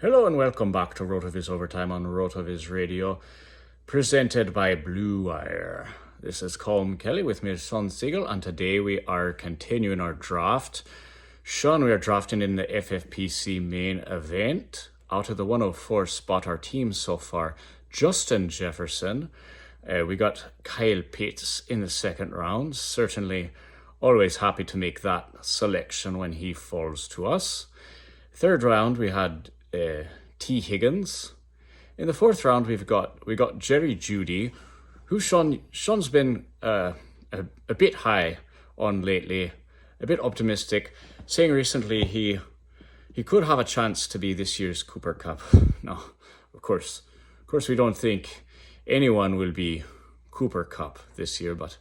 Hello and welcome back to RotoViz Overtime on RotoViz Radio, presented by Blue Wire. This is Colm Kelly with me, Sean Siegel, and today we are continuing our draft. Sean, we are drafting in the FFPC main event. Out of the 104 spot, our team so far, Justin Jefferson. We got Kyle Pitts in the second round. Certainly always happy to make that selection when he falls to us. Third round, we had T. Higgins. In the fourth round, we got Jerry Jeudy, who Sean's been a bit high on lately, a bit optimistic, saying recently he could have a chance to be this year's Cooper Cup. No, of course we don't think anyone will be Cooper Cup this year, but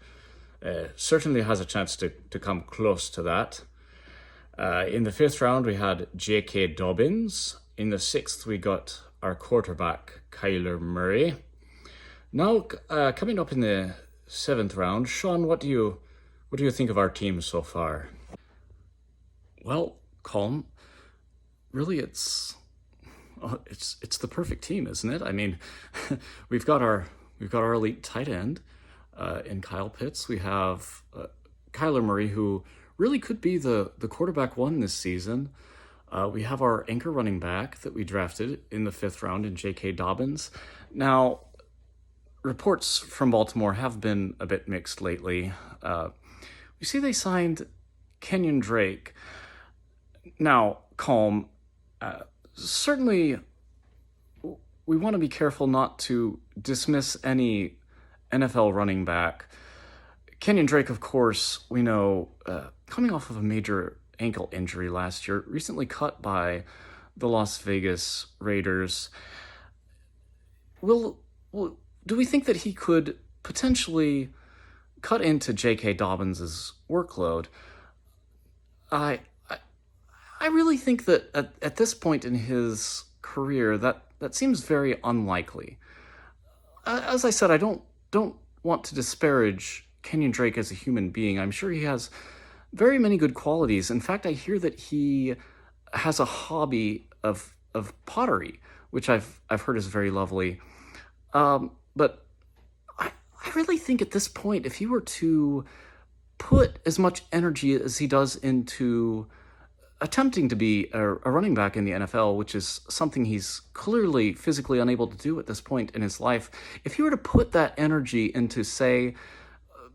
certainly has a chance to come close to that. In the fifth round, we had J.K. Dobbins. In the sixth, we got our quarterback, Kyler Murray. Now, coming up in the seventh round, Sean, what do you think of our team so far? Well, Colm, really it's the perfect team, isn't it? I mean, we've got our elite tight end in Kyle Pitts. We have Kyler Murray, who really could be the quarterback one this season. We have our anchor running back that we drafted in the fifth round in J.K. Dobbins. Now, reports from Baltimore have been a bit mixed lately. We see they signed Kenyon Drake. Now, Colm, certainly we want to be careful not to dismiss any NFL running back. Kenyon Drake, of course, we know, coming off of a major ankle injury last year, recently cut by the Las Vegas Raiders. Do we think that he could potentially cut into J.K. Dobbins' workload? I really think that at this point in his career, that seems very unlikely. As I said, I don't want to disparage Kenyon Drake as a human being. I'm sure he has very many good qualities. In fact, I hear that he has a hobby of pottery, which I've heard is very lovely. But I really think at this point, if he were to put as much energy as he does into attempting to be a running back in the NFL, which is something he's clearly physically unable to do at this point in his life, if he were to put that energy into, say,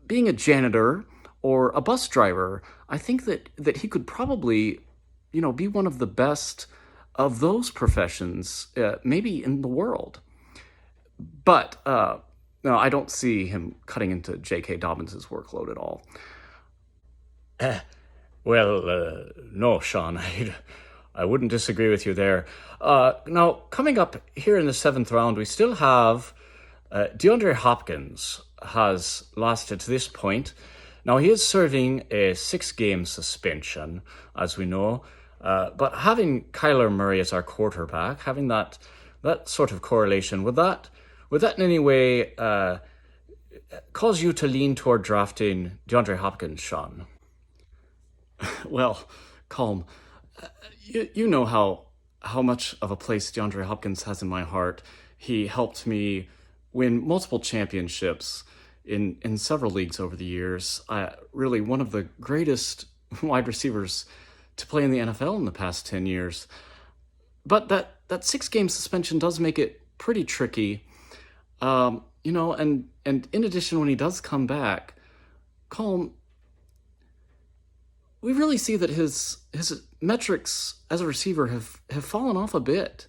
being a janitor or a bus driver, I think that he could probably, be one of the best of those professions, maybe in the world. But no, I don't see him cutting into J.K. Dobbins' workload at all. No, Sean, I wouldn't disagree with you there. Now, coming up here in the seventh round, we still have DeAndre Hopkins has lasted to this point. Now, he is serving a 6-game suspension, as we know, but having Kyler Murray as our quarterback, having that sort of correlation, would that in any way cause you to lean toward drafting DeAndre Hopkins, Sean? Well, Colm, you know how much of a place DeAndre Hopkins has in my heart. He helped me win multiple championships in several leagues over the years. Really one of the greatest wide receivers to play in the NFL in the past 10 years. But that 6-game suspension does make it pretty tricky. And in addition, when he does come back, Colm, we really see that his metrics as a receiver have fallen off a bit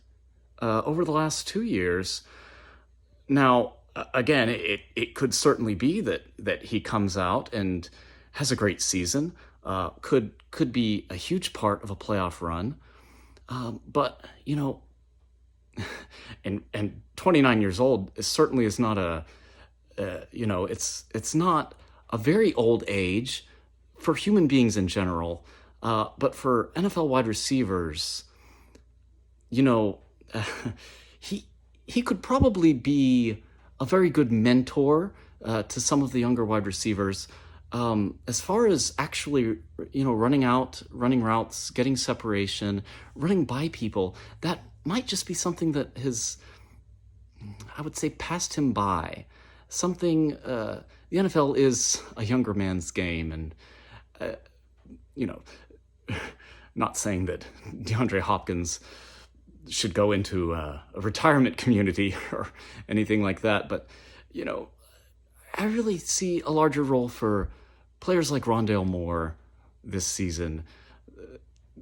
over the last 2 years. Now, again, it could certainly be that he comes out and has a great season, could be a huge part of a playoff run. But, and 29 years old certainly is not it's not a very old age for human beings in general. But for NFL wide receivers, he could probably be a very good mentor to some of the younger wide receivers. As far as actually, running routes, getting separation, running by people, that might just be something that has, I would say, passed him by. Something, the NFL is a younger man's game, and, you know, not saying that DeAndre Hopkins should go into a retirement community or anything like that, but, you know, I really see a larger role for players like Rondale Moore this season.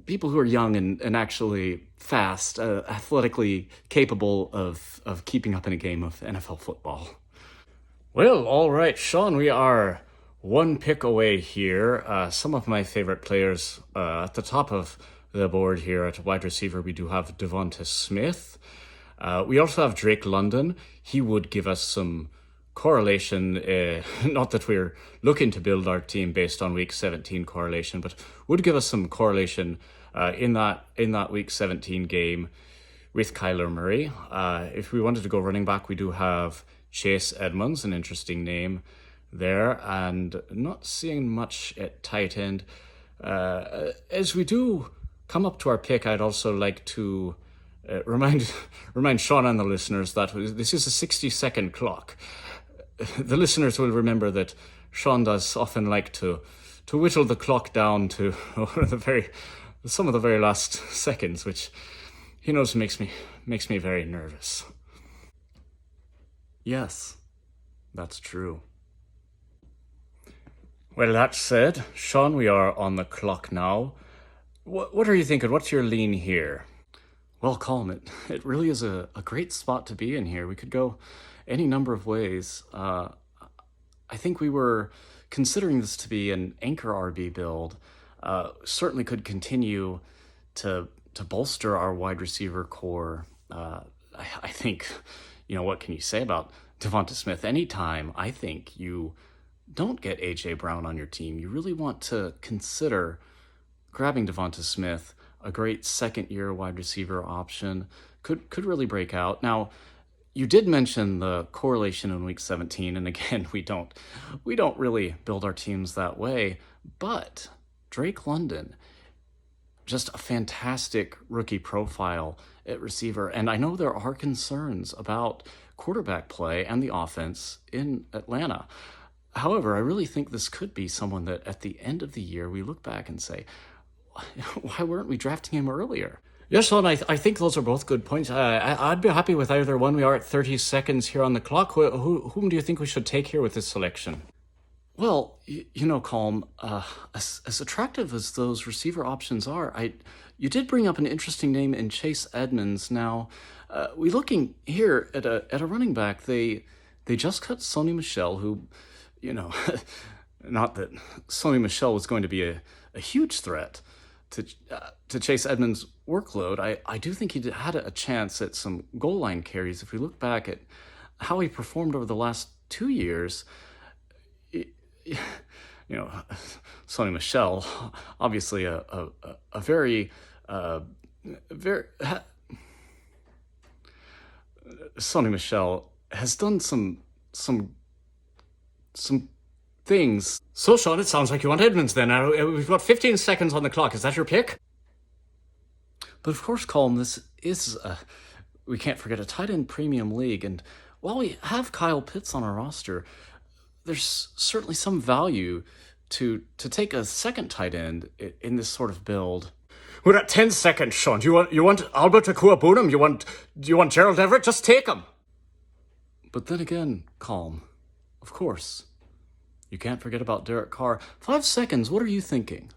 People who are young and actually fast, athletically capable of keeping up in a game of NFL football. Well, all right, Sean, we are one pick away here. Some of my favorite players at the top of the board here at wide receiver, we do have Devonta Smith. We also have Drake London. He would give us some correlation, not that we're looking to build our team based on week 17 correlation, but would give us some correlation in that week 17 game with Kyler Murray. If we wanted to go running back, we do have Chase Edmonds, an interesting name there, and not seeing much at tight end. As we do come up to our pick, I'd also like to remind Sean and the listeners that this is a 60-second clock. The listeners will remember that Sean does often like to whittle the clock down to some of the very last seconds, which he knows makes me very nervous. Yes, that's true. Well, that said, Sean, we are on the clock now. What are you thinking? What's your lean here? Well, Colm, it really is a great spot to be in here. We could go any number of ways. I think we were considering this to be an anchor RB build. Certainly could continue to bolster our wide receiver core. I think, what can you say about Devonta Smith? Anytime I think you don't get A.J. Brown on your team, you really want to consider grabbing Devonta Smith, a great second-year wide receiver option, could really break out. Now, you did mention the correlation in week 17, and again, we don't really build our teams that way, but Drake London, just a fantastic rookie profile at receiver, and I know there are concerns about quarterback play and the offense in Atlanta. However, I really think this could be someone that at the end of the year, we look back and say, why weren't we drafting him earlier? Yes, Sean, I think those are both good points. I'd be happy with either one. We are at 30 seconds here on the clock. Whom do you think we should take here with this selection? Well, Colm, as attractive as those receiver options are, you did bring up an interesting name in Chase Edmonds. Now, we looking here at a running back. They just cut Sony Michel, who, not that Sony Michel was going to be a huge threat to Chase Edmonds' workload. I do think he had a chance at some goal line carries. If we look back at how he performed over the last 2 years, Sony Michel, obviously a very Sony Michel has done some things. So, Sean, it sounds like you want Edmonds then. We've got 15 seconds on the clock. Is that your pick? But of course, Colm, this is, we can't forget, a tight end premium league. And while we have Kyle Pitts on our roster, there's certainly some value to take a second tight end in this sort of build. We're at 10 seconds, Sean. Do you want Albert Akua-Bunam? Do you want Gerald Everett? Just take him. But then again, Colm, of course, you can't forget about Derek Carr. 5 seconds, what are you thinking?